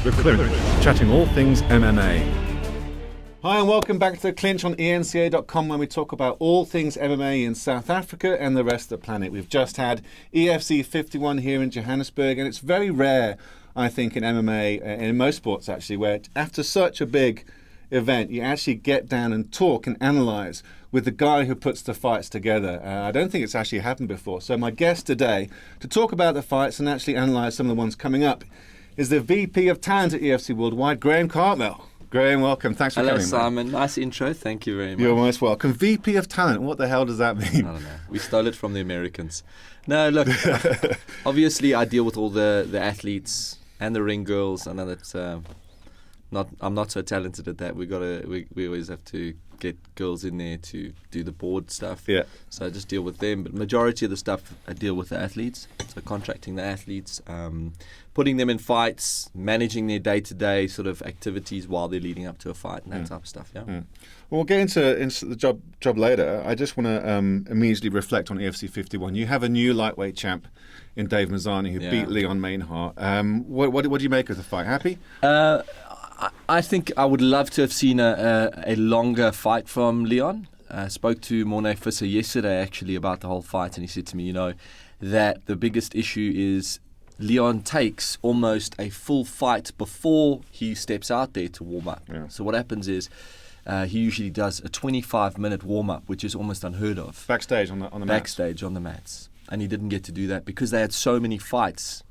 with Clinch, chatting all things MMA. Hi and welcome back to the Clinch on eNCA.com, when we talk about all things MMA in South Africa and the rest of the planet. We've just had EFC 51 here in Johannesburg, and it's very rare, I think, in MMA, and in most sports actually, where after such a big event, you actually get down and talk and analyse with the guy who puts the fights together. I don't think it's actually happened before. So my guest today, to talk about the fights and actually analyse some of the ones coming up, is the VP of Talent at EFC Worldwide, Graeme Cartmell. Graeme, welcome. Thanks for coming. Hello, Simon. Nice intro. Thank you very much. You're most welcome. VP of Talent, what the hell does that mean? I don't know. We stole it from the Americans. No, look, obviously I deal with all the athletes and the ring girls. I know that I'm not so talented at that. We always have to get girls in there to do the board stuff. Yeah. So I just deal with them. But majority of the stuff I deal with the athletes. So contracting the athletes, putting them in fights, managing their day-to-day sort of activities while they're leading up to a fight and that type of stuff. Yeah. Well, we'll get into the job later. I just want to immediately reflect on EFC 51. You have a new lightweight champ in Dave Mazzani who beat Leon Mainhart. What do you make of the fight? Happy? I think I would love to have seen a longer fight from Leon. I spoke to Mornay Visser yesterday actually about the whole fight, and he said to me, that the biggest issue is Leon takes almost a full fight before he steps out there to warm up. Yeah. So what happens is he usually does a 25-minute warm-up, which is almost unheard of. Backstage on the mats. Backstage on the mats. And he didn't get to do that because they had so many fights.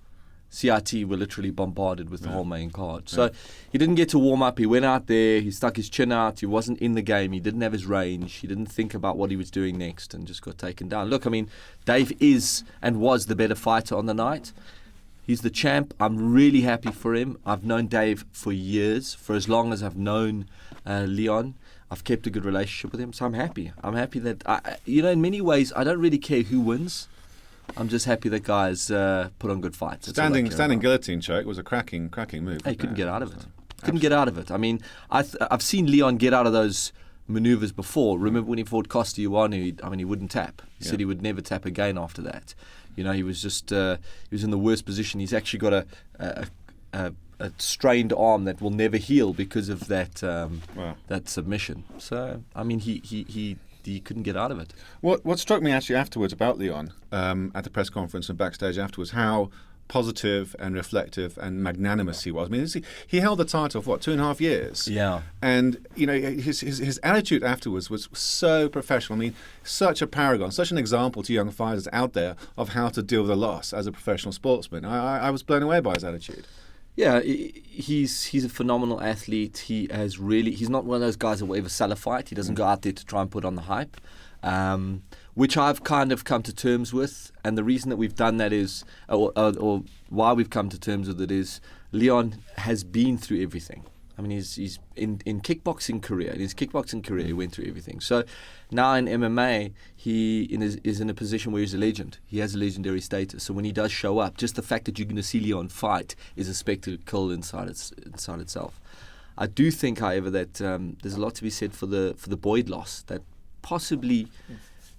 CRT were literally bombarded with the whole main card. So he didn't get to warm up. He went out there, he stuck his chin out, he wasn't in the game, he didn't have his range, he didn't think about what he was doing next and just got taken down. Look, I mean, Dave is and was the better fighter on the night. He's the champ. I'm really happy for him. I've known Dave for years, for as long as I've known Leon. I've kept a good relationship with him, so I'm happy. I'm happy that, in many ways, I don't really care who wins. I'm just happy that guys put on good fights. Standing guillotine choke was a cracking move. He couldn't get out of it. Couldn't get out of it. I mean, I've seen Leon get out of those maneuvers before. Remember when he fought Costa Ioane? He wouldn't tap. He said he would never tap again after that. He was just he was in the worst position. He's actually got a strained arm that will never heal because of that that submission. So I mean, he couldn't get out of it. What struck me actually afterwards about Leon at the press conference and backstage afterwards, how positive and reflective and magnanimous he was. I mean, he held the title for 2.5 years. Yeah. And his attitude afterwards was so professional. I mean, such a paragon, such an example to young fighters out there of how to deal with a loss as a professional sportsman. I was blown away by his attitude. Yeah, he's a phenomenal athlete. He's not one of those guys that will ever sell a fight. He doesn't go out there to try and put on the hype, which I've kind of come to terms with. And the reason that we've done that is, or why we've come to terms with it is, Leon has been through everything. I mean, he's in kickboxing career. In his kickboxing career, he went through everything. So now in MMA, he is in a position where he's a legend. He has a legendary status. So when he does show up, just the fact that you're going to see Leon fight is a spectacle inside itself. I do think, however, that there's a lot to be said for the Boyd loss that possibly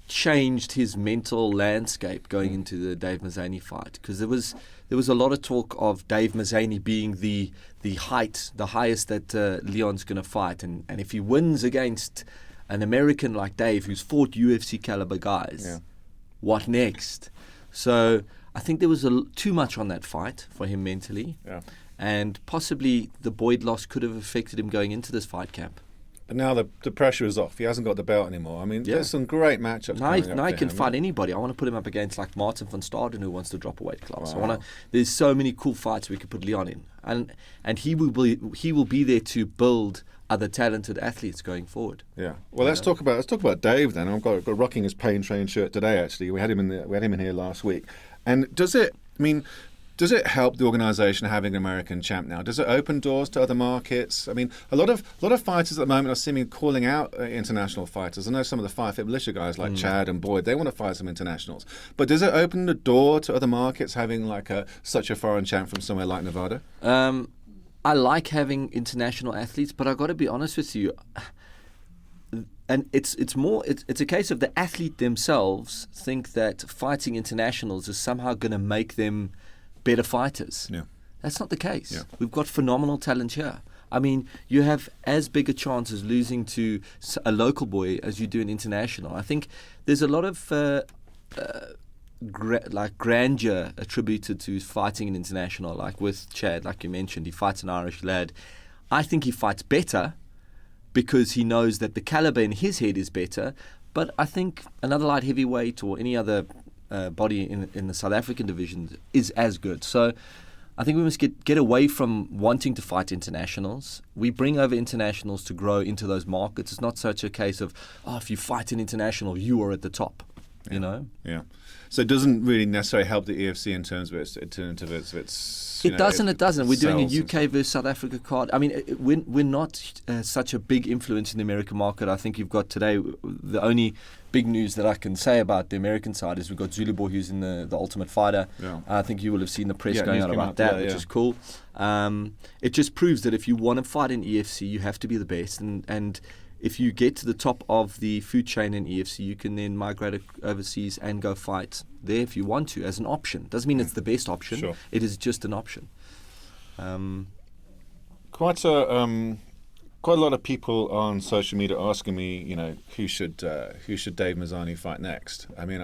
changed his mental landscape going into the Dave Mazzani fight, because there was a lot of talk of Dave Mazzani being the highest that Leon's going to fight, and if he wins against an American like Dave who's fought UFC caliber guys, what next? So I think there was too much on that fight for him mentally, and possibly the Boyd loss could have affected him going into this fight camp. But now the pressure is off. He hasn't got the belt anymore. I mean, there's some great matchups. Now he can fight anybody. I want to put him up against like Martin van Staden, who wants to drop a weight class. Wow. There's so many cool fights we could put Leon in, and he will be there to build other talented athletes going forward. Yeah. Well, let's talk about Dave then. I've got rocking his Pain Train shirt today. Actually, we had him in here last week. And does it help the organisation having an American champ now? Does it open doors to other markets? I mean, a lot of fighters at the moment are seemingly calling out international fighters. I know some of the Fight Fit Militia guys like Chad and Boyd, they want to fight some internationals. But does it open the door to other markets having like such a foreign champ from somewhere like Nevada? I like having international athletes, but I've got to be honest with you. And it's a case of the athlete themselves think that fighting internationals is somehow going to make them better fighters. Yeah. That's not the case. Yeah. We've got phenomenal talent here. I mean, you have as big a chance as losing to a local boy as you do an international. I think there's a lot of grandeur attributed to fighting an international, like with Chad, like you mentioned. He fights an Irish lad. I think he fights better because he knows that the caliber in his head is better. But I think another light heavyweight or any other body in the South African division is as good. So I think we must get away from wanting to fight internationals. We bring over internationals to grow into those markets. It's not such a case of, if you fight an international, you are at the top, you know? Yeah. So it doesn't really necessarily help the EFC in terms of its It doesn't. We're doing a UK versus South Africa card. I mean, we're not such a big influence in the American market. I think you've got today, the only big news that I can say about the American side is we've got Zulu Boy, who's in the Ultimate Fighter. Yeah. I think you will have seen the press going out about that, which is cool. It just proves that if you want to fight in EFC, you have to be the best. And if you get to the top of the food chain in EFC, you can then migrate overseas and go fight there if you want to, as an option. Doesn't mean it's the best option. Sure. It is just an option. Quite a lot of people on social media asking me, who should Dave Mazzani fight next? I mean,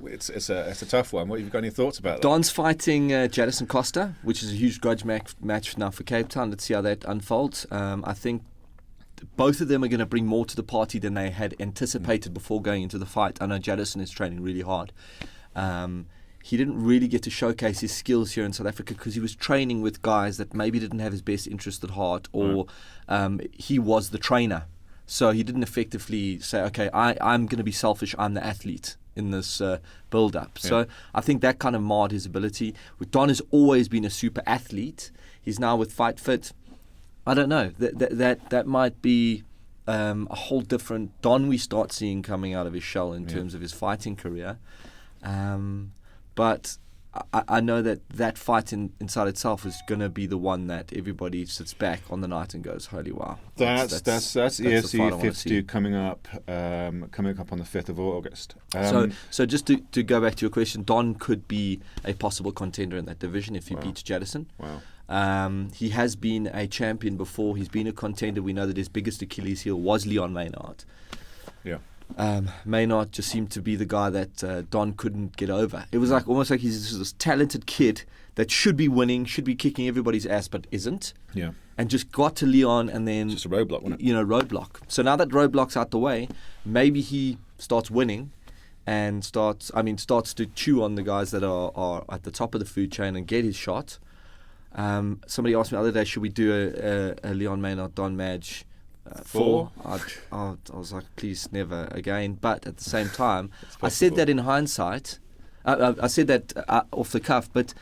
it's a tough one. What have you got any thoughts about that? Don's fighting Jadison Costa, which is a huge grudge match now for Cape Town. Let's see how that unfolds. I think both of them are going to bring more to the party than they had anticipated before going into the fight. I know Jadison is training really hard. He didn't really get to showcase his skills here in South Africa because he was training with guys that maybe didn't have his best interest at heart, or he was the trainer. So he didn't effectively say, okay, I'm going to be selfish, I'm the athlete in this build-up. Yeah. So I think that kind of marred his ability. Don has always been a super athlete. He's now with Fight Fit. I don't know. That might be a whole different Don we start seeing coming out of his shell in terms of his fighting career. But I know that fight inside itself is going to be the one that everybody sits back on the night and goes, "Holy wow!" That's EFC 52 coming up on the 5th of August. So just to go back to your question, Don could be a possible contender in that division if he beats Jadison. Wow. He has been a champion before. He's been a contender. We know that his biggest Achilles heel was Leon Maynard. Yeah. Maynard just seemed to be the guy that Don couldn't get over. It was almost like he's this talented kid that should be winning, should be kicking everybody's ass, but isn't. Yeah. And just got to Leon and then... Just a roadblock, wasn't it? Roadblock. So now that roadblock's out the way, maybe he starts winning and starts to chew on the guys that are at the top of the food chain and get his shot. Somebody asked me the other day, should we do a Leon Maynard Don Madge 4? I was like, please, never again. But at the same time, I said that in hindsight. I said that off the cuff, but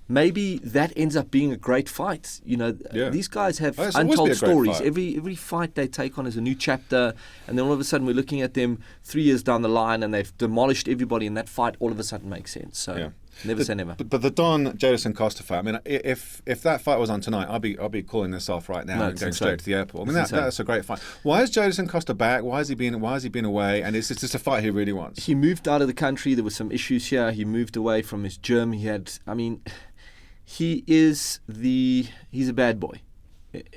maybe that ends up being a great fight. These guys have untold stories. Every fight they take on is a new chapter, and then all of a sudden we're looking at them 3 years down the line, and they've demolished everybody, and that fight all of a sudden makes sense. So never say never. But the Don Jadison Costa fight, I mean, if that fight was on tonight, I'll be calling this off right now and going straight to the airport. I mean, that's a great fight. Why is Jadison Costa back? Why has he been away? And it's just a fight he really wants. He moved out of the country. There were some issues here. He moved away from his gym. He's a bad boy.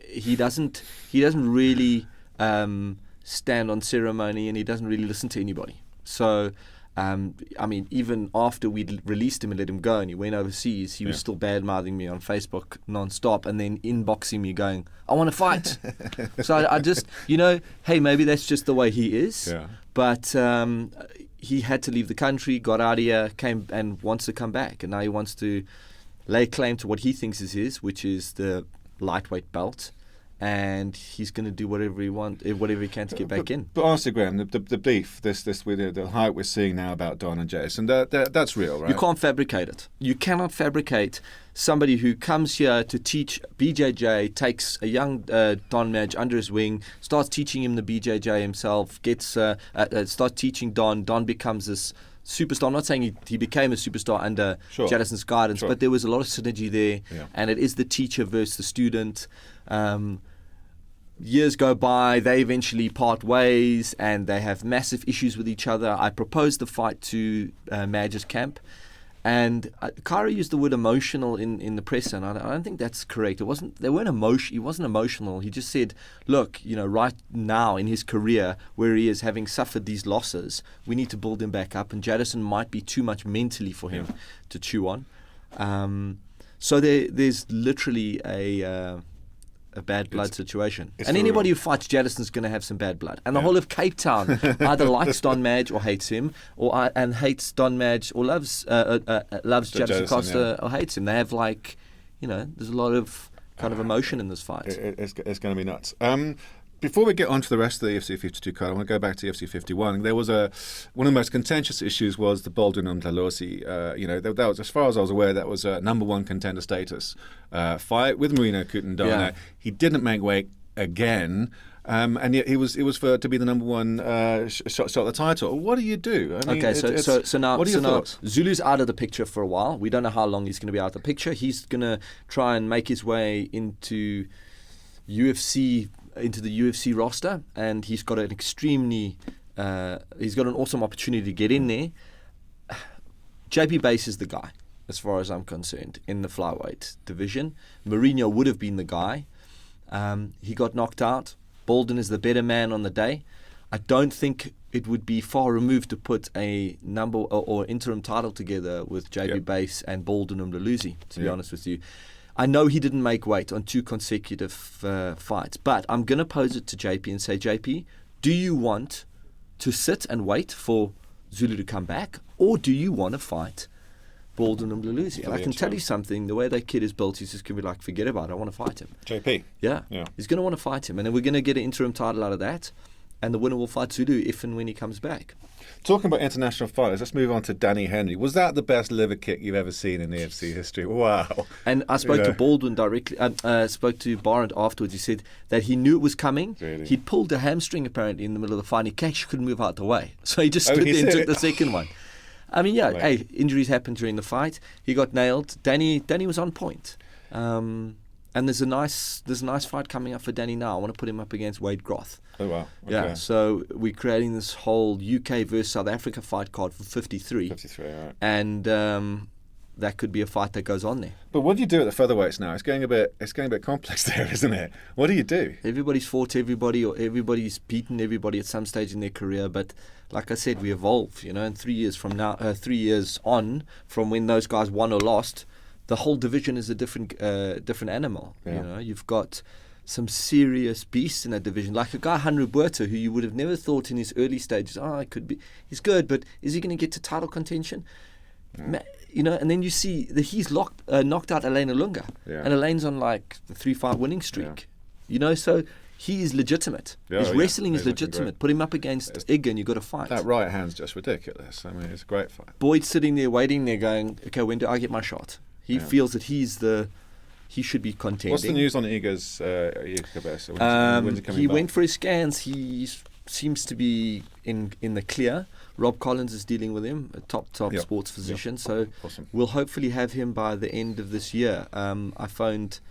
He doesn't really stand on ceremony, and he doesn't really listen to anybody. So, even after we'd released him and let him go and he went overseas, he was still bad-mouthing me on Facebook non-stop and then inboxing me going, I want to fight. So I just, hey, maybe that's just the way he is. Yeah. But he had to leave the country, got out of here, came and wants to come back. And now he wants to lay claim to what he thinks is his, which is the lightweight belt, and he's going to do whatever he can to get back in. But honestly, Graeme, the beef, this with the hype we're seeing now about Don and Jadison, that's real, right? You can't fabricate it. You cannot fabricate somebody who comes here to teach BJJ, takes a young Don Madge under his wing, starts teaching him the BJJ himself, starts teaching Don. Don becomes this superstar. I'm not saying he became a superstar under Jadison's guidance, but there was a lot of synergy there, and it is the teacher versus the student. Years go by, they eventually part ways, and they have massive issues with each other. I proposed the fight to Madge's camp, And Kyrie used the word emotional in the presser, and I don't think that's correct. He wasn't emotional. He just said, look, right now in his career, where he is having suffered these losses, we need to build him back up, and Jadison might be too much mentally for him to chew on. So there's literally a bad blood situation. And anybody who fights Jadison's going to have some bad blood. And the whole of Cape Town either likes Don Madge or hates him, and hates Don Madge or loves Jadison Costa or hates him. They have there's a lot of kind of emotion in this fight. It's going to be nuts. Before we get on to the rest of the EFC 52 card, I want to go back to EFC 51. There was one of the most contentious issues was the Boldon Umdlalosi. That was, as far as I was aware, that was a number one contender status fight with Marino Kutendana. Yeah. He didn't make weight again. And yet it was for to be the number one shot at the title. What do you do? I mean, so now what are your thoughts? Zulu's out of the picture for a while. We don't know how long he's going to be out of the picture. He's going to try and make his way into the UFC roster, and he's got an awesome opportunity to get in there. JP Bass is the guy, as far as I'm concerned, in the flyweight division. Mourinho would have been the guy. He got knocked out. Boldon is the better man on the day. I don't think it would be far removed to put a number or interim title together with JP Bass and Boldon Umdlalosi, to be honest with you. I know he didn't make weight on 2 consecutive fights, but I'm going to pose it to JP and say, JP, do you want to sit and wait for Zulu to come back, or do you want to fight Boldon Umdlalosi? And I can tell you something, the way that kid is built, he's just going to be like, forget about it, I want to fight him. JP? Yeah. He's going to want to fight him, and then we're going to get an interim title out of that, and the winner will fight Zulu if and when he comes back. Talking about international fighters, let's move on to Danny Henry. Was that the best liver kick you've ever seen in EFC history? Wow. And I spoke to Baldwin directly, spoke to Barrett afterwards. He said that he knew it was coming. Really? He'd pulled a hamstring apparently in the middle of the fight. He actually couldn't move out the way. So he just stood there and took the second one. I mean, hey, injuries happen during the fight. He got nailed. Danny was on point. And there's a nice fight coming up for Danny now. I want to put him up against Wade Groth. Oh, wow. Okay. Yeah, so we're creating this whole UK versus South Africa fight card for 53. 53, all right. And that could be a fight that goes on there. But what do you do at the featherweights now? It's getting a bit complex there, isn't it? What do you do? Everybody's fought everybody, or everybody's beaten everybody at some stage in their career. But like I said, we evolve. And 3 years from now, 3 years on from when those guys won or lost, the whole division is a different animal. Yeah. You've got some serious beasts in that division, like a guy Hanru Buerta, who you would have never thought in his early stages, he's good, but is he going to get to title contention? Yeah. And then you see that he's knocked out Elaine Olunga, and Elaine's on like the 3-5 winning streak. So he is legitimate. His wrestling is legitimate. Put him up against Iga and you've got to fight. That right hand's just ridiculous. I mean, it's a great fight. Boyd's sitting there waiting there going, okay, when do I get my shot? He feels that he should be contending. What's the news on Iga's best? When's he coming back? Went for his scans. He seems to be in the clear. Rob Collins is dealing with him, a top sports physician. So awesome. We'll hopefully have him by the end of this year. I phoned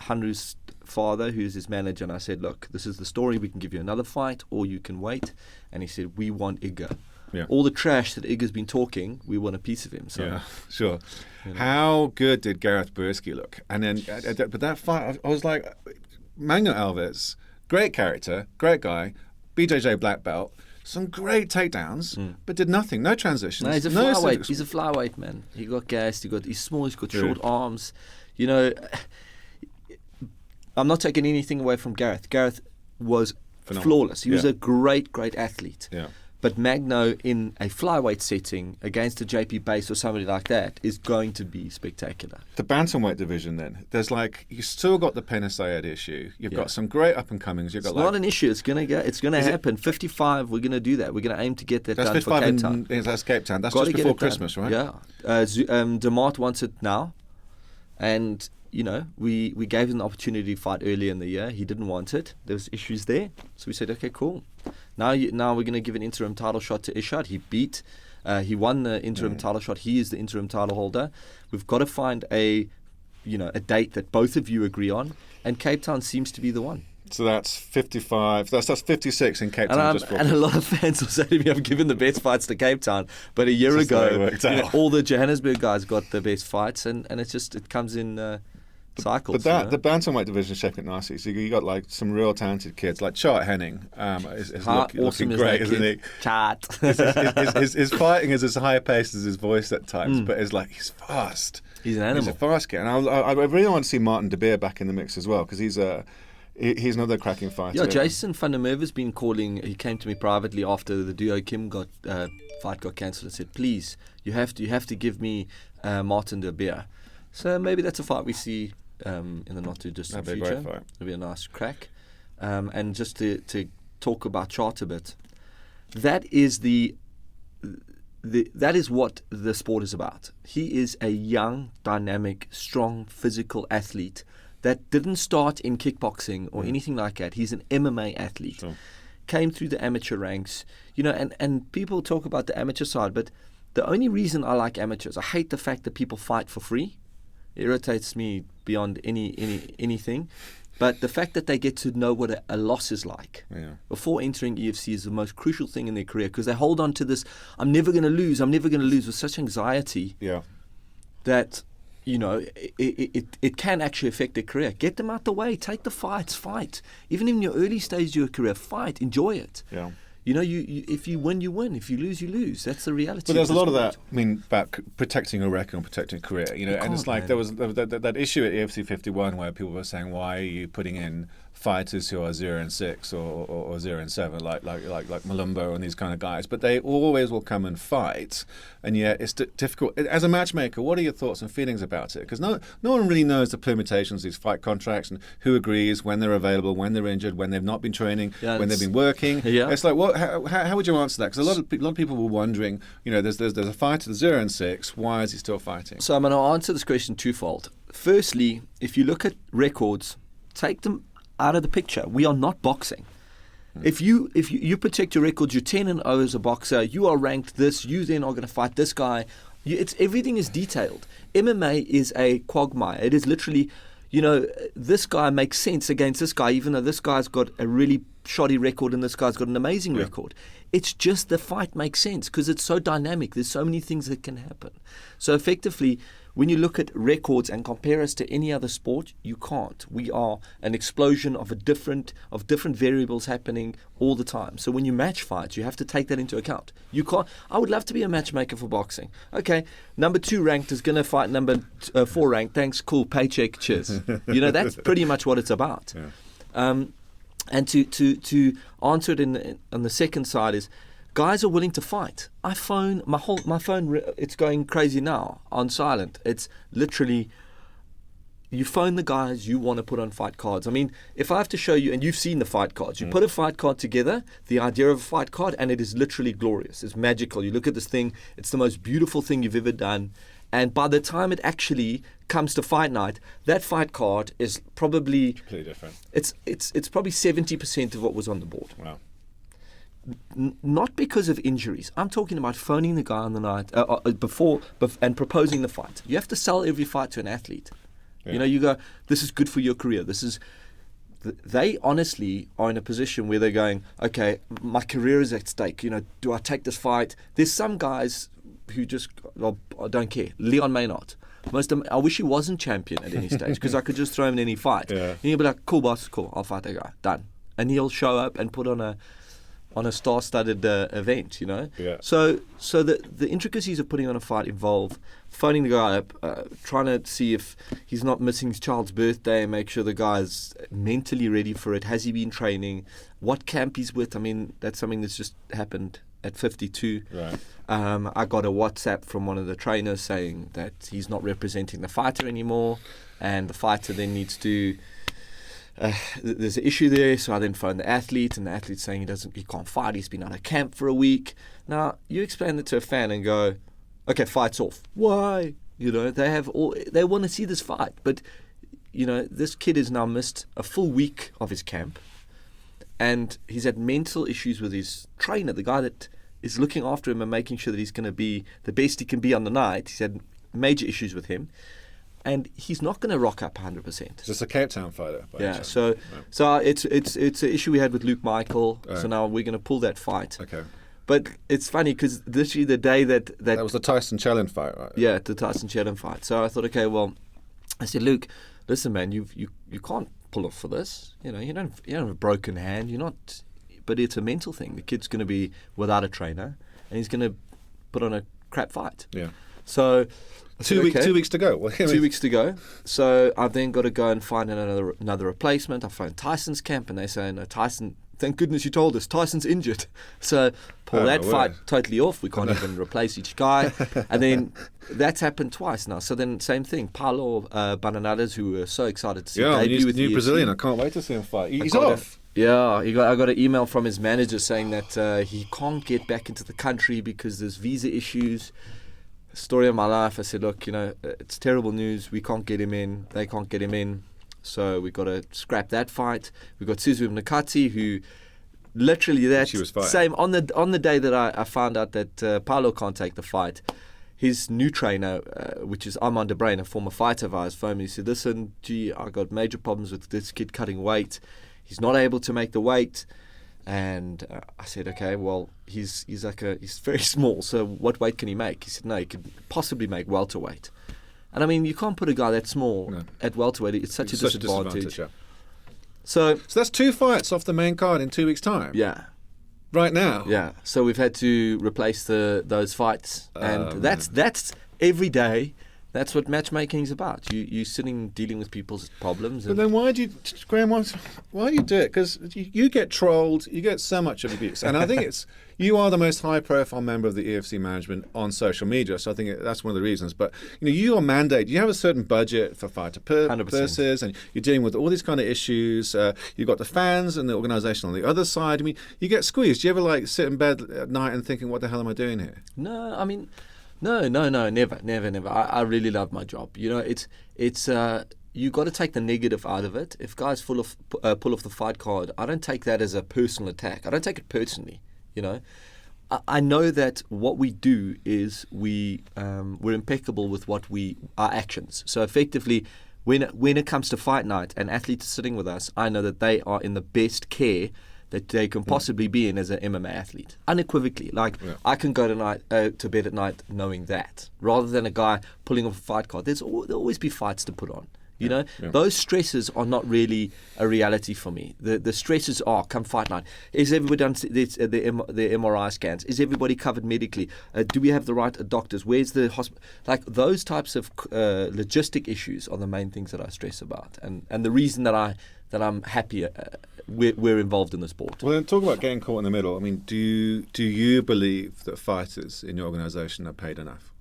Hanru's father, who's his manager, and I said, look, this is the story. We can give you another fight or you can wait. And he said, we want Iga. Yeah. All the trash that Iga's been talking, we want a piece of him. So, yeah, sure. How good did Gareth Bursky look? And then, but that fight, I was like, Mango Alves, great character, great guy, BJJ black belt, some great takedowns, but did nothing, no transitions. No, he's a flyweight. He's a flyweight, man. He got gassed. He's small. He's got short arms. I'm not taking anything away from Gareth. Gareth was flawless. He was a great athlete. Yeah. But Magno in a flyweight setting against a JP Bass or somebody like that is going to be spectacular. The bantamweight division, then, there's you still got the Penna Sayed issue. You've got some great up and comings. It's not an issue. It's going to happen. 55. We're going to do that. We're going to aim to get that done for Cape Town. That's Cape Town. That's just before Christmas, right? Yeah. Demart wants it now, and we gave him the opportunity to fight earlier in the year. He didn't want it. There was issues there, so we said, okay, cool. Now we're going to give an interim title shot to Ishad. He won the interim title shot. He is the interim title holder. We've got to find a date that both of you agree on, and Cape Town seems to be the one. So that's 55. That's 56 in Cape Town. And a lot of fans will say to me, I've given the best fights to Cape Town. But a year ago, all the Johannesburg guys got the best fights, and it comes in cycles. But the bantamweight division is shaping it nicely. So you got like some real talented kids, like Chart Henning is looking great, isn't he? Chart. His fighting is as high paced as his voice at times, but it's like he's fast. He's an animal. He's a fast kid, and I really want to see Martin De Beer back in the mix as well, because he's another cracking fighter. Yeah, Jason van der Merwe's been calling. He came to me privately after the Duo Kim fight got cancelled and said, "Please, you have to give me Martin De Beer." So maybe that's a fight we see in the not too distant future. That'd be a great fight. It'll be a nice crack. And just to talk about Chart a bit, that is that is what the sport is about. He is a young, dynamic, strong, physical athlete that didn't start in kickboxing or anything like that. He's an MMA athlete. Sure. Came through the amateur ranks, and people talk about the amateur side, but the only reason I like amateurs, I hate the fact that people fight for free. It irritates me beyond anything. But the fact that they get to know what a loss is like before entering EFC is the most crucial thing in their career, because they hold on to this, I'm never going to lose with such anxiety that, it can actually affect their career. Get them out the way. Take the fights. Fight. Even in your early stage of your career, fight. Enjoy it. Yeah. If you win, you win. If you lose, you lose. That's the reality. But there's a lot of that. I mean, about protecting a record and protecting a career. And it's like there was that issue at EFC 51 where people were saying, "Why are you putting in fighters who are 0-6 or 0-7, like Malumbo and these kind of guys?" But they always will come and fight, and yet it's difficult. As a matchmaker, what are your thoughts and feelings about it? Because no one really knows the permutations of these fight contracts and who agrees, when they're available, when they're injured, when they've not been training, when they've been working. It's like, how would you answer that? Because a lot of people were wondering, there's a fighter, 0-6. Why is he still fighting? So I'm going to answer this question twofold. Firstly, if you look at records, take them out of the picture. We are not boxing. If you protect your records, you're 10-0 as a boxer, you are ranked this, you then are going to fight this guy. Everything is detailed. MMA is a quagmire. It is literally, this guy makes sense against this guy, even though this guy's got a really shoddy record and this guy's got an amazing record. It's just the fight makes sense because it's so dynamic. There's so many things that can happen. So effectively, when you look at records and compare us to any other sport, you can't. We are an explosion of different variables happening all the time. So when you match fights, you have to take that into account. You can't. I would love to be a matchmaker for boxing. Okay, number 2 ranked is going to fight number 4 ranked. Thanks, cool, paycheck, cheers. That's pretty much what it's about. Yeah. And to answer it on the second side is, guys are willing to fight. My phone, it's going crazy now on silent. It's literally, you phone the guys you want to put on fight cards. I mean, if I have to show you, and you've seen the fight cards, you put a fight card together, the idea of a fight card, and it is literally glorious. It's magical. You look at this thing, it's the most beautiful thing you've ever done. And by the time it actually comes to fight night, that fight card is probably completely different. It's probably 70% of what was on the board. Wow. Not because of injuries. I'm talking about phoning the guy on the night before and proposing the fight. You have to sell every fight to an athlete. Yeah. You go, this is good for your career. They honestly are in a position where they're going, okay, my career is at stake. Do I take this fight? There's some guys who just don't care. Leon Maynard. I wish he wasn't champion at any stage because I could just throw him in any fight. Yeah. And he'll be like, cool, boss, cool, I'll fight that guy. Done. And he'll show up and put on a star-studded event, Yeah. So the intricacies of putting on a fight involve phoning the guy up, trying to see if he's not missing his child's birthday, make sure the guy's mentally ready for it. Has he been training? What camp he's with? I mean, that's something that's just happened at 52. Right. I got a WhatsApp from one of the trainers saying that he's not representing the fighter anymore, and the fighter then needs to. There's an issue there, so I then phoned the athlete, and the athlete's saying he can't fight. He's been out of camp for a week. Now you explain it to a fan and go, okay, fight's off. Why? They want to see this fight, but this kid has now missed a full week of his camp, and he's had mental issues with his trainer, the guy that is looking after him and making sure that he's going to be the best he can be on the night. He's had major issues with him. and he's not going to rock up 100%. Just a Cape Town fighter. Yeah, so it's an issue we had with Luke Michael. Right. So now we're going to pull that fight. Okay. But it's funny because literally the day that was the Tyson Challenge fight, right? Yeah, the Tyson Challenge fight. So I thought, okay, well, I said, Luke, listen, man, you can't pull off for this. You know, you don't have a broken hand. You're not, but it's a mental thing. The kid's going to be without a trainer, and he's going to put on a crap fight. Yeah. So. 2 weeks to go. 2 weeks to go. So I've then got to go and find another replacement. I phoned Tyson's camp, and they say, no, Tyson. Thank goodness you told us. Tyson's injured. So pull that fight totally off. We can't even replace each guy. And then that's happened twice now. So then same thing. Paulo Bananadas, who were so excited to see debut with new EFC. Brazilian. I can't wait to see him fight. He's off. I got an email from his manager saying that he can't get back into the country because there's visa issues. Story of my life. I said, look, it's terrible news. We can't get him in. They can't get him in. So we got to scrap that fight. We got Suzu Nakati, who literally same on the day that I found out that Paulo can't take the fight. His new trainer, which is Armand de Bruyn, a former fighter of ours, phoned me. He said, listen, I got major problems with this kid cutting weight. He's not able to make the weight. And I said, okay, well, he's very small. So what weight can he make? He said, no, he could possibly make welterweight. And I mean, you can't put a guy that small at welterweight. It's such a disadvantage. Yeah. So that's 2 fights off the main card in 2 weeks' time. Yeah. Right now. Yeah. So we've had to replace those fights, and that's every day. That's what matchmaking is about. You sitting dealing with people's problems. But then why do you do it? Because you get trolled, you get so much abuse, and I think you are the most high-profile member of the EFC management on social media. So I think that's one of the reasons. But you are mandated. You have a certain budget for fighter purses, and you're dealing with all these kind of issues. You've got the fans and the organisation on the other side. I mean, you get squeezed. Do you ever sit in bed at night and thinking, "What the hell am I doing here?" No, I mean. No, never. I really love my job. It's you got to take the negative out of it. If guys pull off the fight card, I don't take that as a personal attack. I don't take it personally. I know that what we do is we're impeccable with our actions. So effectively, when it comes to fight night and athletes sitting with us, I know that they are in the best care that they can possibly be in as an MMA athlete, unequivocally. I can go to bed at night knowing that, rather than a guy pulling off a fight card. There'll always be fights to put on. Those stresses are not really a reality for me. The stresses are come fight night. Is everybody done the MRI scans? Is everybody covered medically? Do we have the right doctors? Where's the hospital? Those types of logistic issues are the main things that I stress about, and the reason that I'm happy we're involved in the sport. Well, then talk about getting caught in the middle. I mean, do you believe that fighters in your organisation are paid enough?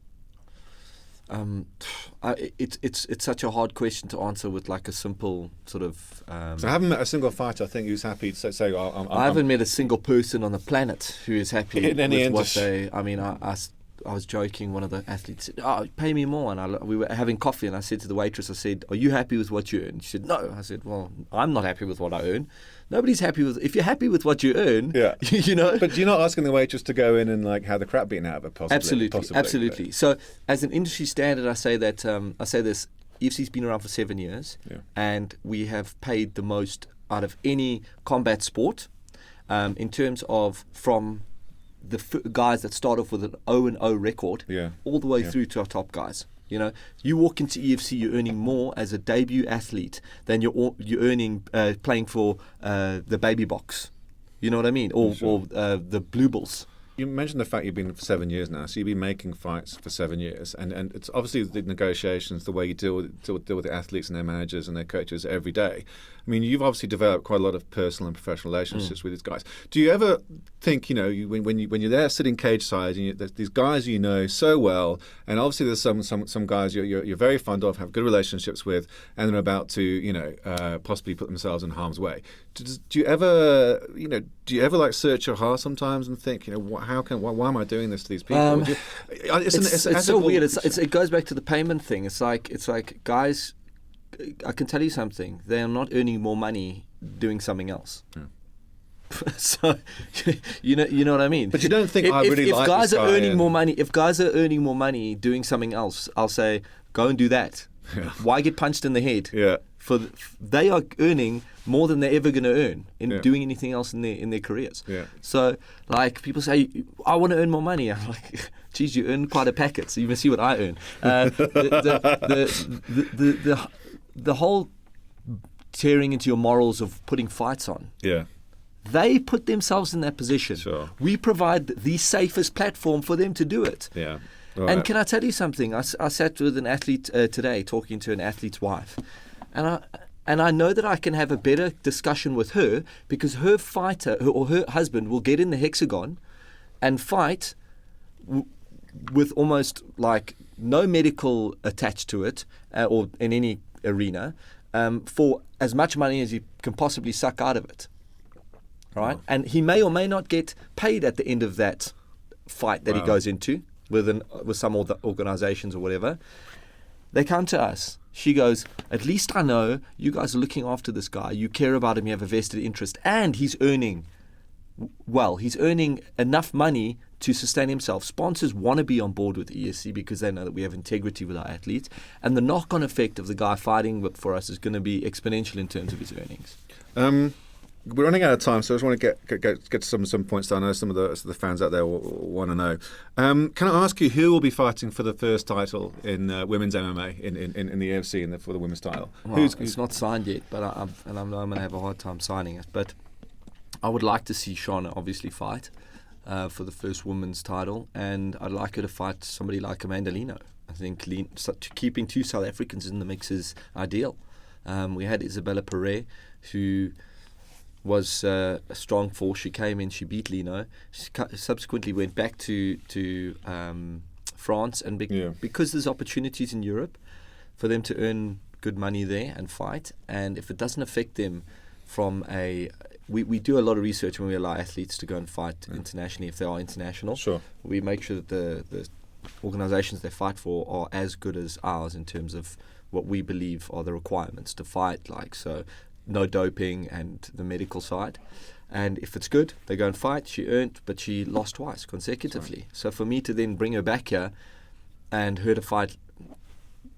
It's such a hard question to answer with a simple sort of. So I haven't met a single fighter I think who's happy to say. I haven't met a single person on the planet who is happy in any with industry. what they. I mean, I was joking. One of the athletes said, "Oh, pay me more." And we were having coffee, and I said to the waitress, "I said, are you happy with what you earn?" She said, "No." I said, "Well, I'm not happy with what I earn. Nobody's happy with. If you're happy with what you earn, yeah. But you're not asking the waitress to go in and have the crap beaten out of it. Possibly. Absolutely. So, as an industry standard, I say that this. EFC's been around for 7 years, and we have paid the most out of any combat sport, in terms of from the guys that start off with an 0-0 record, all the way through to our top guys. You walk into EFC, you're earning more as a debut athlete than you're earning playing for the baby box. You know what I mean? Or the Blue Bulls. You mentioned the fact you've been for 7 years now, so you've been making fights for 7 years, and it's obviously the negotiations, the way you deal with the athletes and their managers and their coaches every day. I mean, you've obviously developed quite a lot of personal and professional relationships with these guys. Do you ever think, when you're there sitting cage side, and there's these guys you know so well, and obviously there's some guys you're very fond of, have good relationships with, and they're about to possibly put themselves in harm's way. Do you ever search your heart sometimes and think, why am I doing this to these people? It's so weird. It goes back to the payment thing. It's like guys. I can tell you something. They are not earning more money doing something else. Yeah. So, you know what I mean. But you don't think if guys are earning more money? If guys are earning more money doing something else, I'll say go and do that. Why get punched in the head? Yeah. They are earning more than they're ever going to earn in doing anything else in their careers. Yeah. So, like, people say, I want to earn more money. I'm like, geez, you earn quite a packet, so you must see what I earn. The whole tearing into your morals of putting fights on. Yeah. They put themselves in that position. Sure. We provide the safest platform for them to do it. Yeah. And can I tell you something? I sat with an athlete today, talking to an athlete's wife, and I know that I can have a better discussion with her because her fighter or her husband will get in the hexagon and fight with almost like no medical attached to it or in any arena for as much money as you can possibly suck out of it. Right? Wow. And he may or may not get paid at the end of that fight that he goes into with some organizations or whatever. They come to us. She goes, at least I know you guys are looking after this guy. You care about him. You have a vested interest. And he's earning well. He's earning enough money to sustain himself. Sponsors want to be on board with EFC because they know that we have integrity with our athletes. And the knock-on effect of the guy fighting for us is going to be exponential in terms of his earnings. We're running out of time, so I just want to get some points down. I know some of the fans out there want to know. Can I ask you who will be fighting for the first title in women's MMA in the EFC for the women's title? Well, it's not signed yet, but I'm going to have a hard time signing it. But I would like to see Shauna obviously fight for the first women's title, and I'd like her to fight somebody like Amanda Lino. I think keeping two South Africans in the mix is ideal. We had Isabella Perret, who was a strong force. She came in, she beat Lino. She subsequently went back to France, and because there's opportunities in Europe for them to earn good money there and fight, and if it doesn't affect them from we do a lot of research when we allow athletes to go and fight internationally if they are international. Sure. We make sure that the organizations they fight for are as good as ours in terms of what we believe are the requirements to fight, like so no doping and the medical side. And if it's good, they go and fight. She earned, but she lost twice consecutively. So for me to then bring her back here and her to fight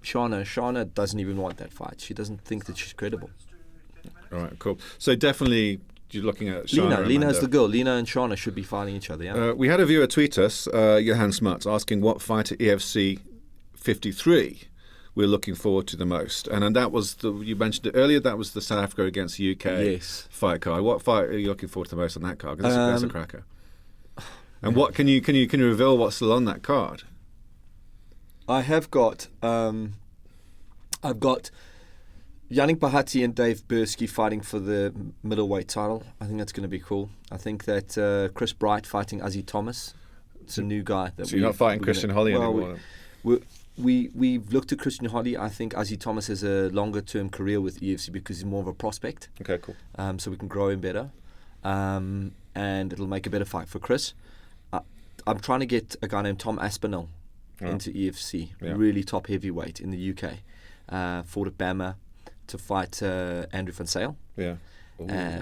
Shauna doesn't even want that fight. She doesn't think that she's credible. All right, cool. So definitely you're looking at Shauna. Lina's the girl. Lina and Shauna should be fighting each other, yeah? We had a viewer tweet us, Johan Smuts, asking what fight at EFC 53 we're looking forward to the most. And that was, you mentioned it earlier, that was the South Africa against UK fight card. What fight are you looking forward to the most on that card? 'Cause that's a cracker. And what can you reveal what's still on that card? I've got Yannick Bahati and Dave Bursky fighting for the middleweight title. I think that's going to be cool. I think that Chris Bright fighting Ozzy Thomas. It's a new guy. So you're not fighting Christian Holly anymore? We've looked at Christian Holly. I think Ozzy Thomas has a longer-term career with EFC because he's more of a prospect. Okay, cool. So we can grow him better. And it'll make a better fight for Chris. I'm trying to get a guy named Tom Aspinall into EFC, really top heavyweight in the UK. Fought at Bama to fight Andrew van Sale. Yeah.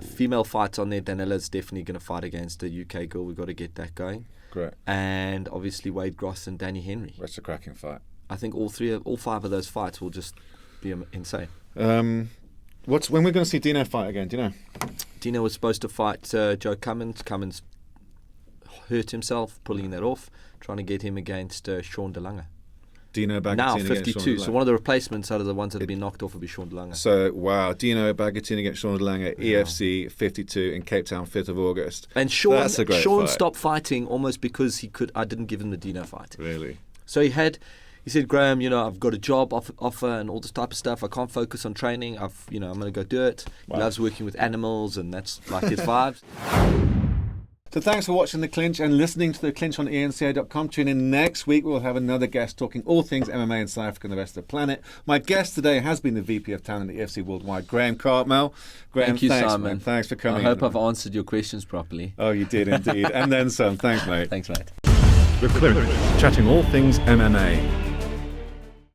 Female fights on there. Daniela's definitely going to fight against a UK girl. We've got to get that going. Great. And obviously Wade Gross and Danny Henry. That's a cracking fight. I think all five of those fights will just be insane. When we're going to see Dino fight again? Do you know? Dino was supposed to fight Joe Cummins. Cummins hurt himself, pulling that off. Trying to get him against Sean DeLange. Dino Bagatini now against 52. Sean DeLange. So one of the replacements out of the ones that have been knocked off will be Sean DeLange. So wow, Dino Bagatini against Sean DeLange, EFC 52 in Cape Town, 5th of August. And Sean fight. stopped fighting almost because I didn't give him the Dino fight. Really? So he said, Graeme, I've got a job offer and all this type of stuff. I can't focus on training. I'm going to go do it. Wow. He loves working with animals, and that's like his vibes. So thanks for watching The Clinch and listening to The Clinch on eNCA.com. Tune in next week. We'll have another guest talking all things MMA in South Africa and the rest of the planet. My guest today has been the VP of Talent at EFC Worldwide, Graeme Cartmell. Graeme, thank you, thanks, Simon. Man. Thanks for coming. I hope I've answered your questions properly. Oh, you did indeed. And then some. Thanks, mate. Thanks, mate. We're chatting all things MMA.